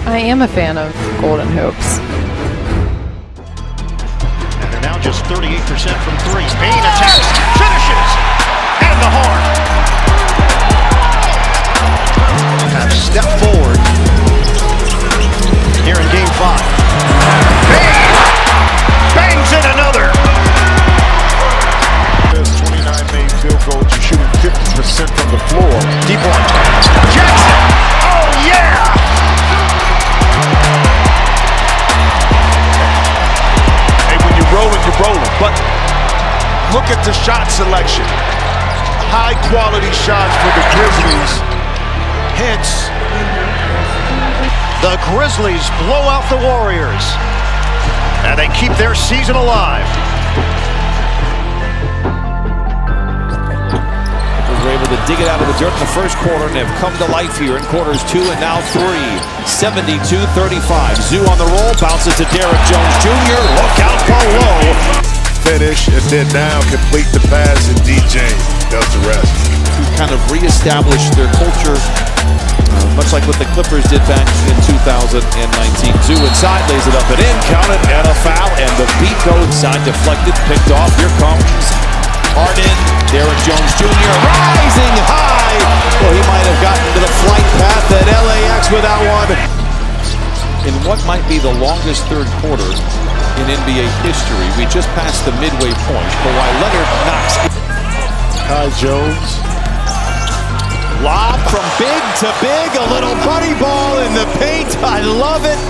I am a fan of Golden Hoops. And they're now just 38% from three. Payne attacks, finishes, and the horn. Have stepped forward here in Game 5. Payne bangs in another. There's 29 made field goals. You're shooting 50% from the floor. Deep one. Jackson. Oh yeah. Hey, when you're rolling. But look at the shot selection. High quality shots for the Grizzlies. Hence, the Grizzlies blow out the Warriors. And they keep their season alive. They were able to dig it out of the dirt in the first quarter and have come to life here in quarters 2 and now 3. 72-35. Zoo on the roll, bounces to Derrick Jones Jr. Look out below. finish and then now complete the pass, and DJ does the rest. To kind of reestablish their culture, much like what the Clippers did back in 2019. Zoo inside, lays it up and in, counted, and a foul, and the beat goes inside, deflected, picked off. Here comes Harden, Derrick Jones Jr. rising high. Well, he might have gotten to the flight path at LAX with that one. In what might be the longest third quarter in NBA history, we just passed the midway point. Kawhi Leonard knocks it. Kai Jones. Lob from big to big, a little buddy ball in the paint. I love it.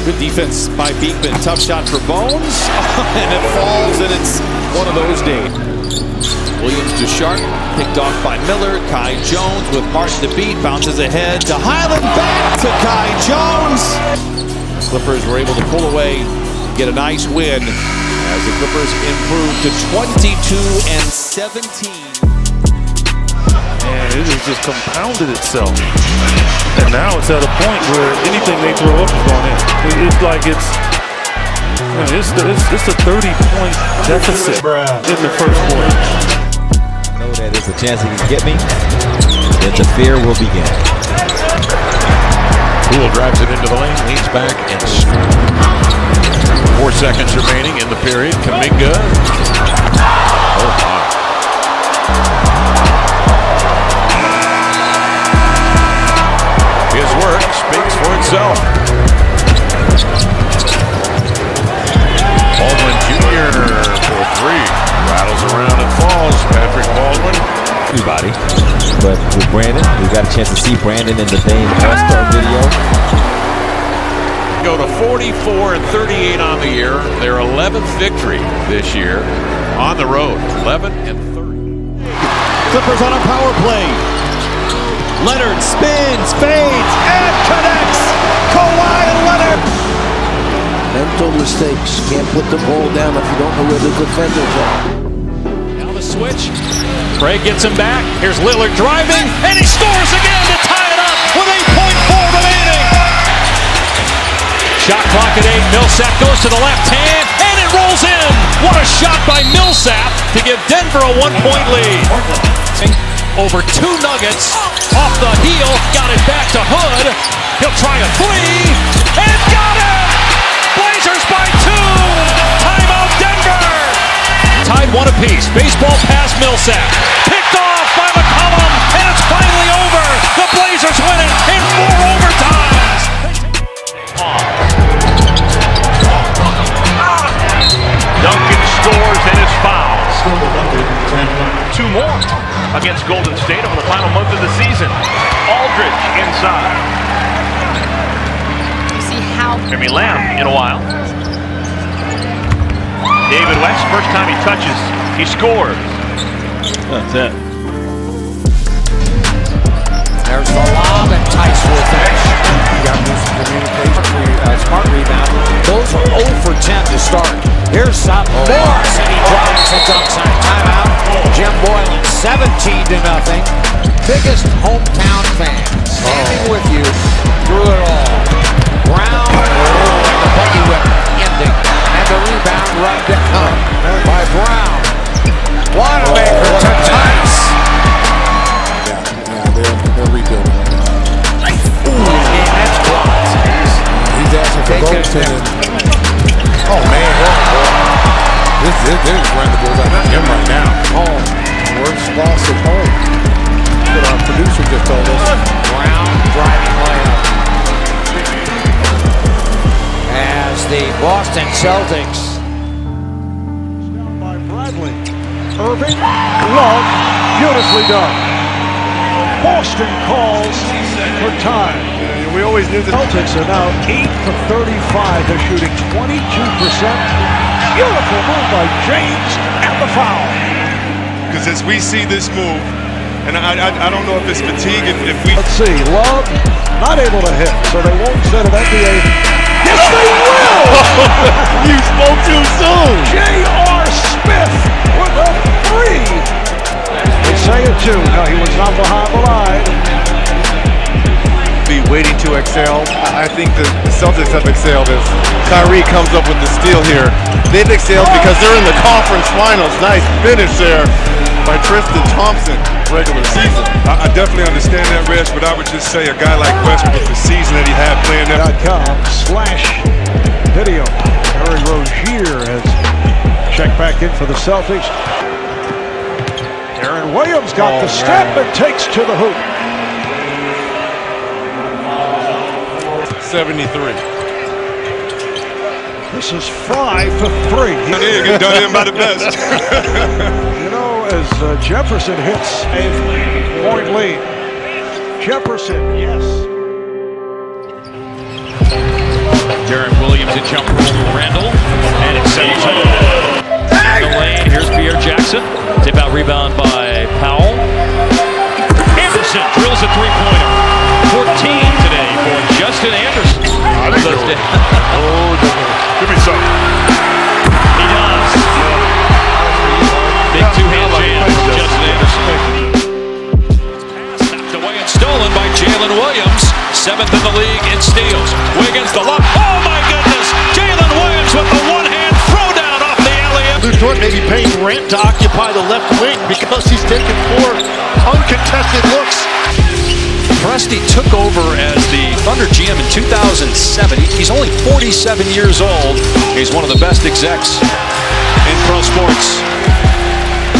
Good defense by Beekman. Tough shot for Bones. And it falls, and it's one of those days. Williams to Sharp. Picked off by Miller. Kai Jones with Martin to beat. Bounces ahead to Highland. Back to Kai Jones. Clippers were able to pull away, get a nice win as the Clippers improved to 22-17. And it has just compounded itself. And now it's at a point where anything they throw up is going in. It's like it's a 30-point deficit in the first quarter. I know that is a chance he can get me. Then the fear will begin. Poole drives it into the lane, leans back, and 4 seconds remaining in the period. Kuminga. Oh my. His work speaks for itself. Baldwin Jr. for 3. Rattles around and falls. Patrick Baldwin. Everybody. But with Brandon, we got a chance to see Brandon in the Dame All-Star video. Go to 44-38 on the year. Their 11th victory this year on the road. 11-30. Clippers on a power play. Leonard spins, fades, and connects. Kawhi Leonard. Mental mistakes. Can't put the ball down if you don't know where the defenders are. Now the switch. Craig gets him back. Here's Lillard driving, and he scores again to tie it up with 8.4 remaining. Shot clock at 8. Millsap goes to the left hand, and it rolls in. What a shot by Millsap to give Denver a 1-point lead. Over 2 Nuggets, off the heel, got it back to Hood. He'll try a 3, and got it! Blazers by 2! Timeout Denver! Tied 1 apiece. Baseball pass Millsap. Picked off by McCollum, and it's finally over. The Blazers win it in 4 overtimes. Duncan scores and is fouled. 2 more against Golden State over the final month of the season. Aldridge inside. You see how Jeremy Lamb in a while. David West, first time he touches, he scores. That's it. There's the lob, and Tice will finish. You got to do some communication. Smart rebound. Those are 0 for 10 to start. Here's some Morris, and he drives and dunks on timeout. Jim Boylan, 17-0. Biggest hometown fan, standing with you through it all. Brown, and the buggy whip ending, and the rebound run down by Brown. Wanamaker to Tice. Yeah, they're rebuilding. Jefferson. Oh man, this is running the Bulls. Not him right now. Home. Worst loss at home. What our producer just told us. Brown driving layup. As the Boston Celtics. By Bradley. Irving. Love. Beautifully done. Boston calls for time. We always knew the Celtics are now 8 for 35. They're shooting 22%. Beautiful move by James and the foul. because as we see this move, and I don't know if it's fatigue, if we... Let's see, Love not able to hit, so they won't set an NBA. Yes, they will! You spoke too soon! J.R. Smith with a three! They say it too. No, he was not behind the line. Be waiting to exhale. I think the Celtics have excelled as Kyrie comes up with the steal here. They've excelled because they're in the conference finals. Nice finish there by Tristan Thompson, regular season. I definitely understand that, Reg, but I would just say a guy like Westbrook, the season that he had playing there. .com/video. Terry Rozier has checked back in for the Celtics. Aaron Williams got the step and takes to the hoop. 73. This is 5 for 3. Get done in by the best. You know, as Jefferson hits a point lead. Jefferson, yes. Darren Williams a jumper over Randall, and it's 7-2. In the lane, here's Pierre Jackson. Tip out rebound by Powell. Anderson drills a three-pointer. 14 today for Justin Anderson. Give me some. He does. Big two-hand jam from Justin Anderson. Snapped away and stolen by Jalen Williams. 7th in the league in steals. Wiggins the lob. Oh my goodness! Jalen Williams with the one-hand throwdown off the alley-oop. Luka maybe paying Morant to occupy the left wing because he's taken 4 uncontested looks. Presti took over as the Thunder GM in 2007. He's only 47 years old. He's one of the best execs in pro sports.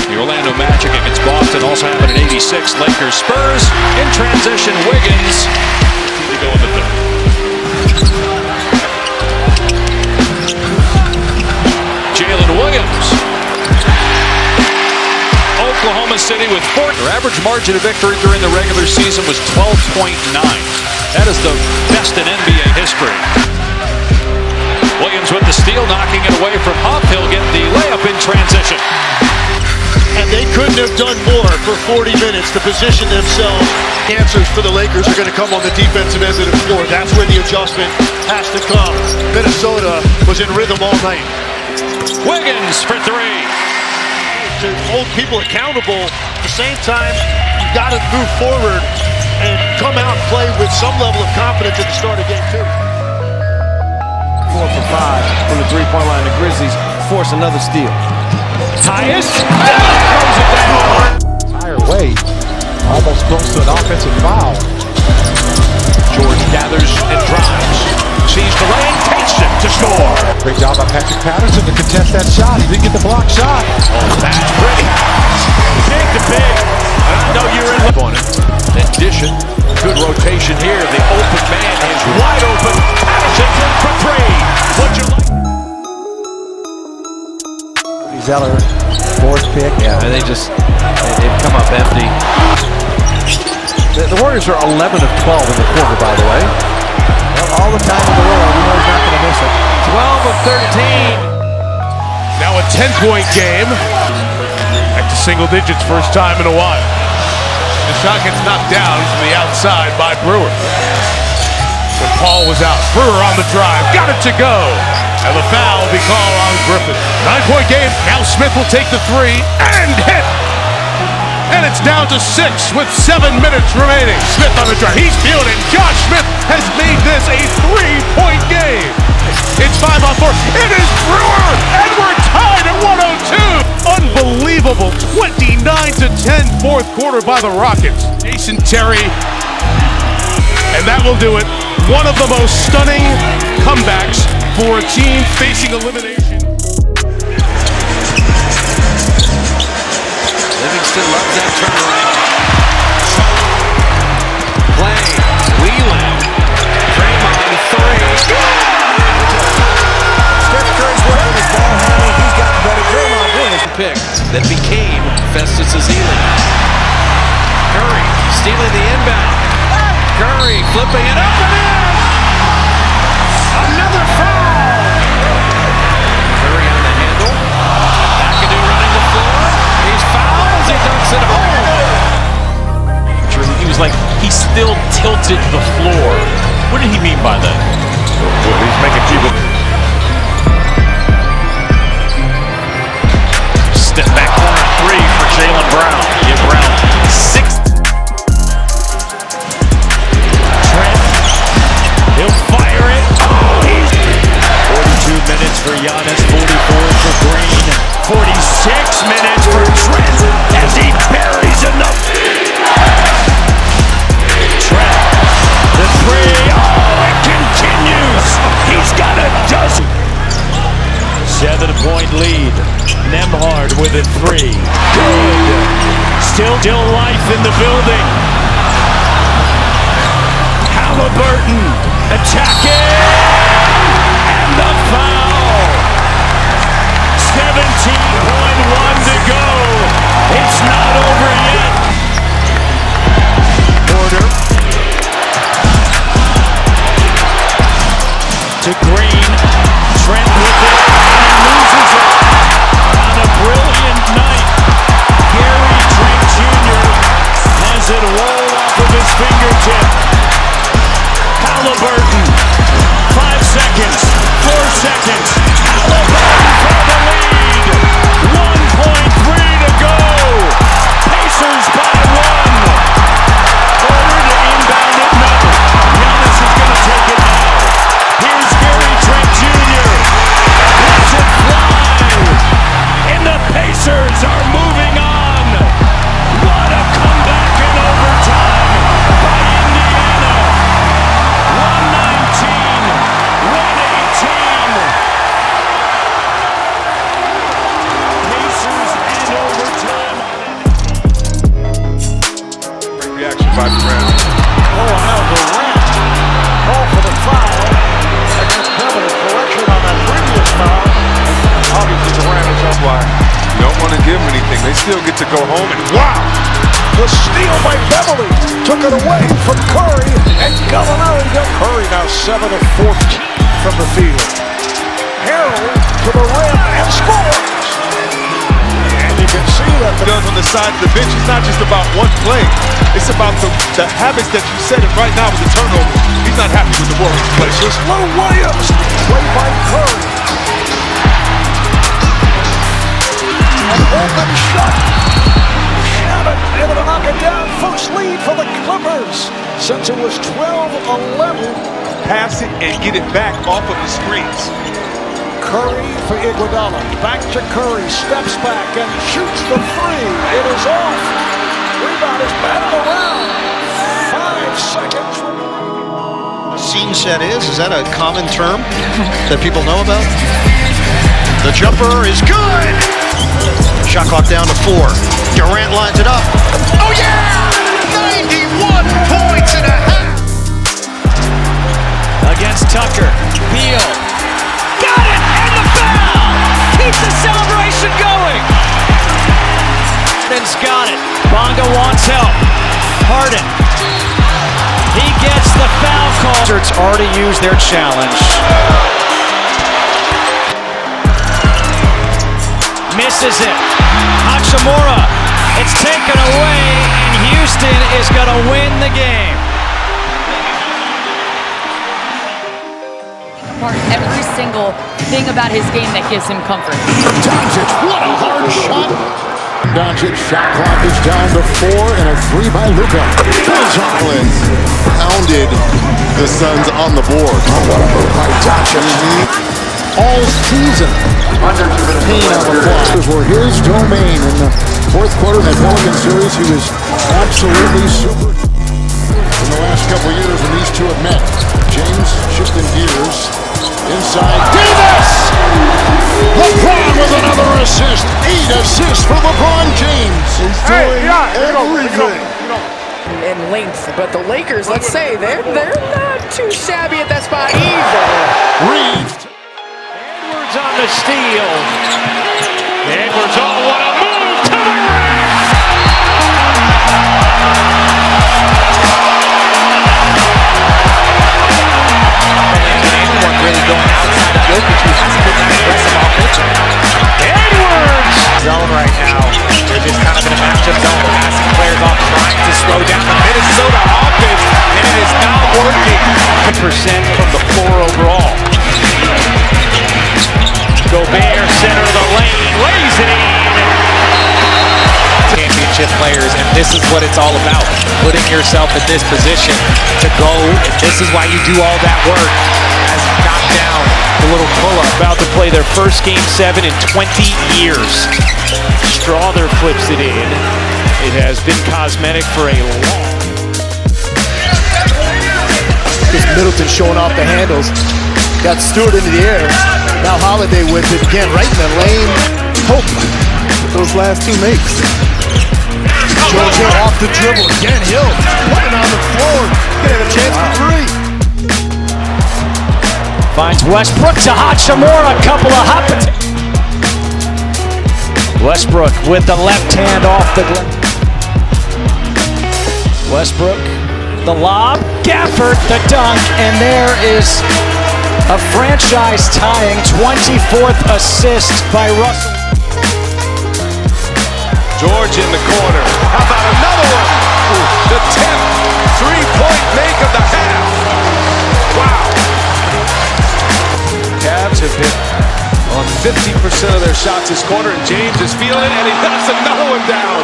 The Orlando Magic against Boston also happened in '86. Lakers Spurs in transition. Wiggins to go in the third. Jalen Williams. Oklahoma City with 4. Their average margin of victory during the regular season was 12.9. That is the best in NBA history. Williams with the steal, knocking it away from Huff. He'll get the layup in transition. And they couldn't have done more for 40 minutes to position themselves. Answers for the Lakers are going to come on the defensive end of the floor. That's where the adjustment has to come. Minnesota was in rhythm all night. Wiggins for 3. To hold people accountable, at the same time, you got to move forward and come out and play with some level of confidence at the start of game 2. 4 for 5 from the three-point line. The Grizzlies force another steal. Tyus Throws it down. Higher weight, almost close to an offensive foul. George gathers and drives. Sees the lane, takes it to score. Great job by Patrick Patterson to contest that shot. He didn't get the block shot. Oh, that's pretty. Big to big. I know you're in on it. Addition. Good rotation here. The open man is wide open. Patterson for 3. What'd you like? Zeller, 4th pick. Yeah, and they've come up empty. The Warriors are 11 of 12 in the quarter, by the way. Well, all the time in the world, we know he's not going to miss it. 12 of 13. Now a 10-point game. Back to single digits, first time in a while. The shot gets knocked down from the outside by Brewer. When Paul was out, Brewer on the drive, got it to go. And the foul will be called on Griffin. 9-point game, now Smith will take the 3 and hit. And it's down to 6 with 7 minutes remaining. Smith on the drive, he's feeling it. Josh Smith has made this a 3-point game. It's 5 on 4. It is Brewer, and we're tied at 102. Unbelievable 29-10 fourth quarter by the Rockets. Jason Terry, and that will do it. one of the most stunning comebacks for a team facing elimination. Livingston loves that turnaround. Play, Wheeling, Draymond, three. Steph Curry's working his ball handling. He's gotten better. Draymond Green is the pick that became Festus Ezeli. Curry stealing the inbound. Curry flipping it up and in. Another foul. Curry on the handle. McAdoo running the floor. He's fouled as he dunks it home. He was like, he still tilted the floor. What did he mean by that? Well, he's making people. Step back corner three for Jaylen Brown. Give Brown 6. Trent, he'll fire it. Oh, 42 minutes for Giannis, 44 for Green, 46 minutes for Trent as he buries enough. Trent, the three, oh, it continues. He's got a dozen. 7-point lead. Nembhard with a three. Good. Still life in the building. Halliburton attacking. And the foul. 17.1 to go. It's not over yet. Porter. To Green. Trent with it. And loses it. On a brilliant night. Gary Trent Jr. has it roll off of his fingertip. Halliburton. 5 seconds. 4 seconds. Halliburton for the lead. 1.3 to go. Pacers by 1. Porter to inbound it. No. Giannis is going to take it now. Here's Gary Trent Jr. Lets it fly. And the Pacers are moving on. What a comeback in overtime by Indiana. 119-118. Pacers in overtime. Great reaction by Durant. Oh, now Durant. Call for the foul against Beverly. Correction on that previous foul. Obviously, Durant is up wide. You don't want to give them anything. They still get to go home and wow! The steal by Beverly took it away from Curry, and Gallinari got Curry now 7 of 14 from the field. Harrell to the rim and scores. And you can see that Does on the side of the bench. It's not just about one play. It's about the habits that you set. And right now with the turnover, he's not happy with the Warriors play. this is Lou Williams, played by Curry. An open shot. Shannon able to knock it down. First lead for the Clippers since it was 12-11. Pass it and get it back off of the screens. Curry for Iguodala. Back to Curry. Steps back and shoots the three. It is off. Rebound is batted around. 5 seconds. Scene set is that a common term that people know about? The jumper is good. Shot clock down to 4. Durant lines it up. Oh yeah! 91 points and a half. Against Tucker. Beal. Got it! And the foul! Keeps the celebration going! Harden's got it. Bonga wants help. Harden. He gets the foul call. Wizards already used their challenge. Misses it. Hachimura. It's taken away, and Houston is going to win the game. Every single thing about his game that gives him comfort. Doncic, what a hard shot. Doncic, shot clock is down to 4 and a 3 by Luka. Collins pounded the Suns on the board. Oh, what a move by Doncic. All season. Pain on the fly. This were his domain in the fourth quarter of that Pelican series. He was absolutely super. In the last couple of years when these two have met, length. But the Lakers, let's say, they're not too shabby at that spot either. Reeves. Edwards on the steal. Edwards, oh, what a move to the rim! Anyone really going outside of Jokic who hasn't been that aggressive offensively. Edwards! Zone right now. They're just kind of in a matchup zone, passing players off, trying to slow down the Minnesota offense, and it is not working. 10% from the floor overall. Gobert, center of the lane, lays it in. Championship players, and this is what it's all about. Putting yourself in this position to go, and this is why you do all that work. As knocked down the little pull-up. About to play their first Game 7 in 20 years. Strawther flips it in. It has been cosmetic for a long. Just Middleton showing off the handles. Got Stewart into the air. Now Holiday with it again, right in the lane. Hope those last two makes. George Hill off the dribble again. Hill putting on the floor. Gonna have a chance for three. Finds Westbrook to Hachimura, a couple of hot potatoes. Westbrook with the left hand off the glass. Westbrook, the lob, Gafford, the dunk, and there is a franchise-tying 24th assist by Russell. George in the corner. How about another one? The 10th three-point make of the half. Wow. Cavs have hit on 50% of their shots this quarter, and James is feeling it, and he knocks another one down.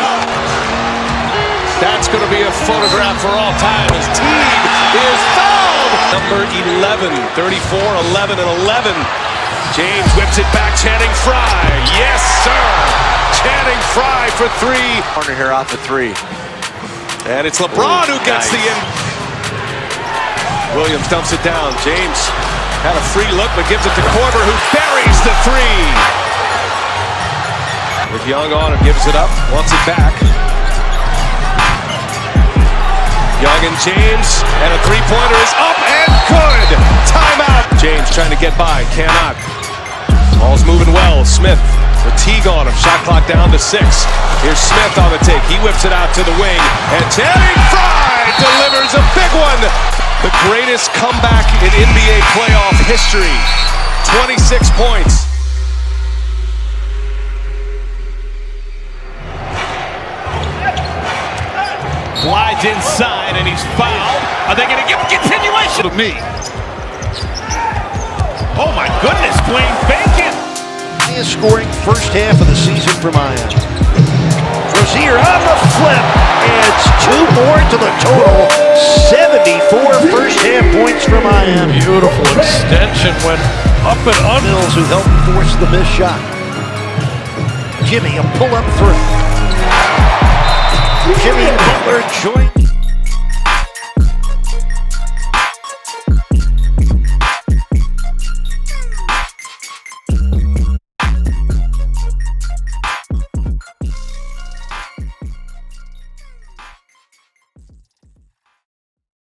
That's going to be a photograph for all time as Teague is fouled. Number 11, 34, 11, and 11. James whips it back, Channing Frye. Yes, sir. Channing Frye for three. Corner here off the three. And it's LeBron who gets the in. Williams dumps it down. James had a free look, but gives it to Korver, who buries the three. With Young on and gives it up, wants it back. Young and James, and a three-pointer is up and good. Timeout. James trying to get by, cannot. Ball's moving well. Smith with Teague on him. Shot clock down to 6. Here's Smith on the take. He whips it out to the wing, and Channing Frye delivers a big one. The greatest comeback in NBA playoff history. 26 points. Slides inside and he's fouled. Are they going to give a continuation? To me. Oh my goodness, Dwayne Bacon. Highest scoring first half of the season for Miami. Rozier on the flip. Adds 2 more to the total. 74 first half points for Miami. Beautiful extension went up and under. Mills who helped force the missed shot. Jimmy, a pull-up three. Jimmy Butler joined.